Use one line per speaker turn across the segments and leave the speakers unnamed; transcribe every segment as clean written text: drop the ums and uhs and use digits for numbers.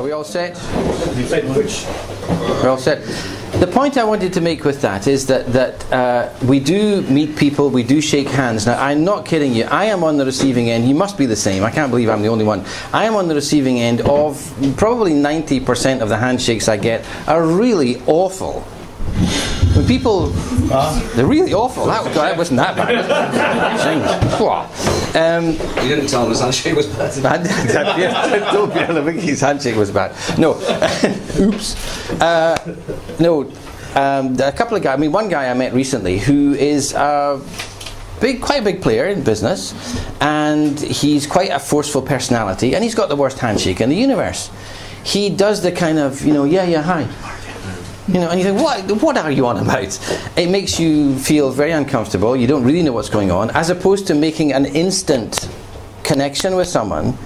Are we all set? We're all set. The point I wanted to make with that is that we do meet people, we do shake hands. Now, I'm not kidding you. I am on the receiving end. You must be the same. I can't believe I'm the only one. I am on the receiving end of probably 90% of the handshakes I get are really awful. When people, they're really awful. That wasn't that bad.
You didn't tell him his handshake was bad.
I told his handshake was bad. No. Oops. No. A couple of guys. I mean, one guy I met recently who is quite a big player in business, and he's quite a forceful personality, and he's got the worst handshake in the universe. He does the kind of, yeah, hi. And you think, what are you on about? It makes you feel very uncomfortable. You don't really know what's going on, as opposed to making an instant connection with someone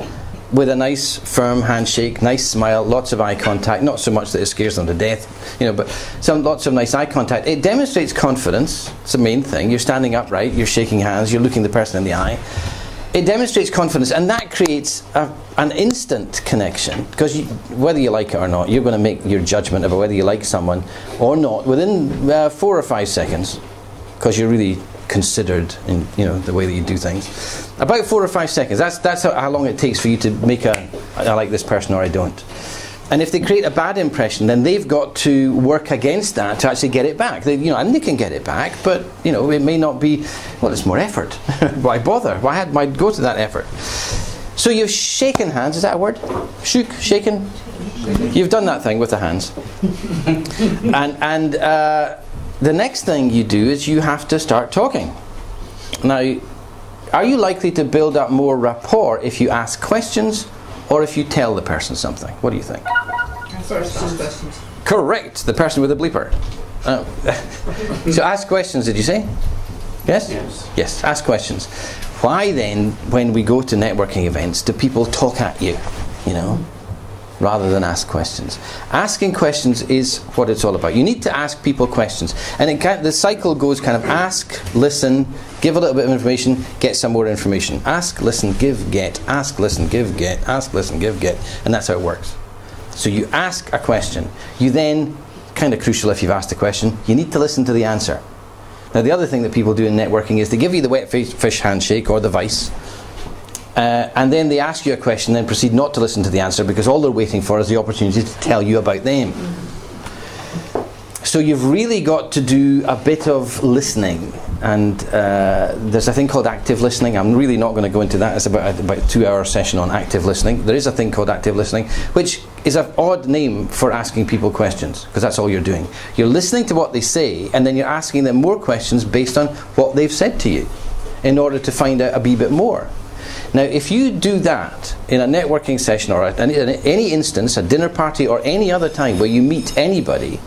with a nice firm handshake, nice smile, lots of eye contact, not so much that it scares them to death, but lots of nice eye contact. It demonstrates confidence. It's the main thing. You're standing upright, you're shaking hands, you're looking the person in the eye. It demonstrates confidence, and that creates an instant connection, because whether you like it or not, you're going to make your judgment about whether you like someone or not within 4 or 5 seconds, because you're really considered in the way that you do things. About 4 or 5 seconds. That's how long it takes for you to make I like this person or I don't. And if they create a bad impression, then they've got to work against that to actually get it back. And they can get it back, but it may not be. Well, it's more effort. Why bother? Why go to that effort? So you've shaken hands. Is that a word? Shaken. You've done that thing with the hands. and the next thing you do is you have to start talking. Now, are you likely to build up more rapport if you ask questions, or if you tell the person something? What do you think?
First questions.
Correct. The person with the bleeper. So ask questions, did you say? Yes? Yes, ask questions. Why then, when we go to networking events, do people talk at you, rather than ask questions? Asking questions is what it's all about. You need to ask people questions. And the cycle goes kind of ask, listen, give a little bit of information, get some more information. Ask, listen, give, get. Ask, listen, give, get. Ask, listen, give, get. And that's how it works. So you ask a question. You then, kind of crucial if you've asked a question, you need to listen to the answer. Now, the other thing that people do in networking is they give you the wet fish handshake or the vice, and then they ask you a question, then proceed not to listen to the answer, because all they're waiting for is the opportunity to tell you about them. So you've really got to do a bit of listening, and there's a thing called active listening. I'm really not going to go into that. It's about a 2-hour session on active listening. There is a thing called active listening, which is an odd name for asking people questions, because that's all you're doing. You're listening to what they say, and then you're asking them more questions based on what they've said to you, in order to find out a wee bit more. Now, if you do that in a networking session, or in any instance, a dinner party, or any other time where you meet anybody,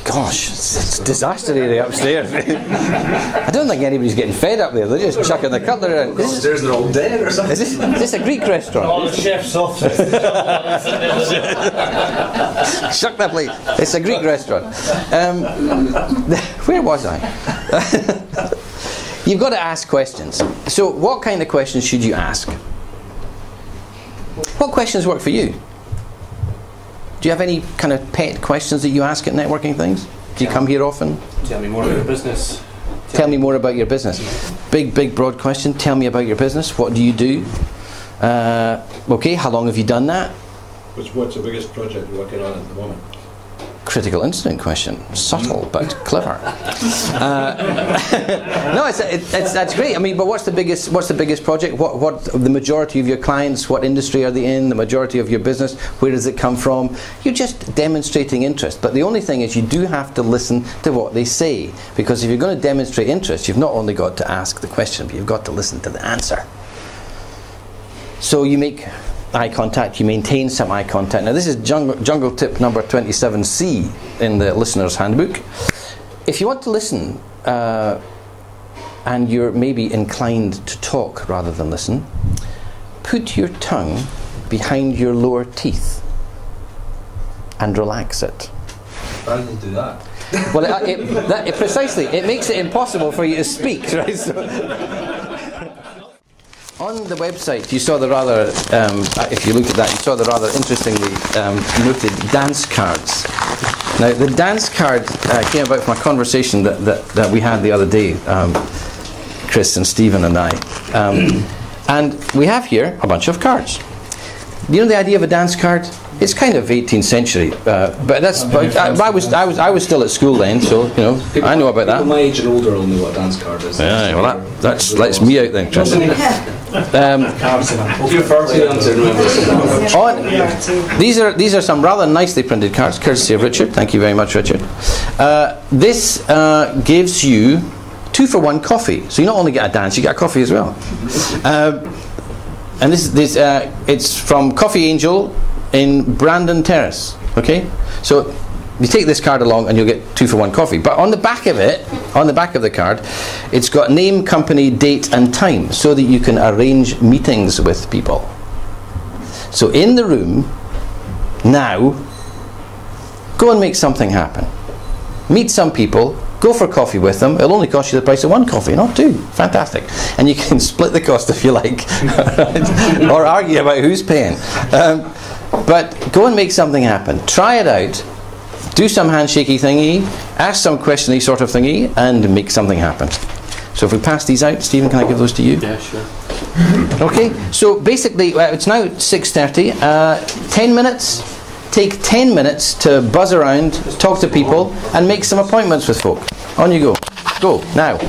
gosh, it's a disaster area upstairs. I don't think anybody's getting fed up there. They're just chucking the cutlery around.
Upstairs they're all dead or something.
Is this a Greek restaurant?
All the chef's off.
Shuck that plate. It's a Greek restaurant. Where was I? You've got to ask questions. So what kind of questions should you ask? What questions work for you? Do you have any kind of pet questions that you ask at networking things? Do you come here often?
Tell me more about your business.
Tell me more about your business. Big, broad question. Tell me about your business. What do you do? Okay, how long have you done that?
What's the biggest project you're working on at the moment?
Critical incident question. Subtle but clever. No, that's great. I mean, but what's the biggest project? What the majority of your clients? What industry are they in? The majority of your business? Where does it come from? You're just demonstrating interest. But the only thing is, you do have to listen to what they say, because if you're going to demonstrate interest, you've not only got to ask the question, but you've got to listen to the answer. So you make eye contact, you maintain some eye contact. Now, this is jungle tip number 27C in the listener's handbook. If you want to listen and you're maybe inclined to talk rather than listen, put your tongue behind your lower teeth and relax it.
How do you do that?
Well, precisely, it makes it impossible for you to speak, right? So On the website, you saw the rather, if you looked at that, you saw the rather interestingly noted dance cards. Now, the dance card came about from a conversation that we had the other day, Chris and Stephen and I. And we have here a bunch of cards. You know the idea of a dance card? It's kind of 18th century, but that's. But I was still at school then, so you know I know about that.
People my age and older will know what a dance card is.
Yeah, well that lets me out then, Chris. These are some rather nicely printed cards, courtesy of Richard. Thank you very much, Richard. This gives you 2-for-1 coffee, so you not only get a dance, you get a coffee as well. And it's from Coffee Angel in Brandon Terrace. Okay, so you take this card along and you'll get 2-for-1 coffee. But on the back of it, on the back of the card, it's got name, company, date and time, so that you can arrange meetings with people. So in the room now, go and make something happen. Meet some people, go for coffee with them. It'll only cost you the price of 1 coffee, not 2. Fantastic. And you can split the cost if you like, or argue about who's paying. But go and make something happen. Try it out. Do some handshakey thingy, ask some questiony sort of thingy, and make something happen. So if we pass these out, Stephen, can I give those to you?
Yeah, sure.
Okay, so basically, it's now 6:30. 10 minutes. Take 10 minutes to buzz around, talk to people, and make some appointments with folk. On you go. Go, now.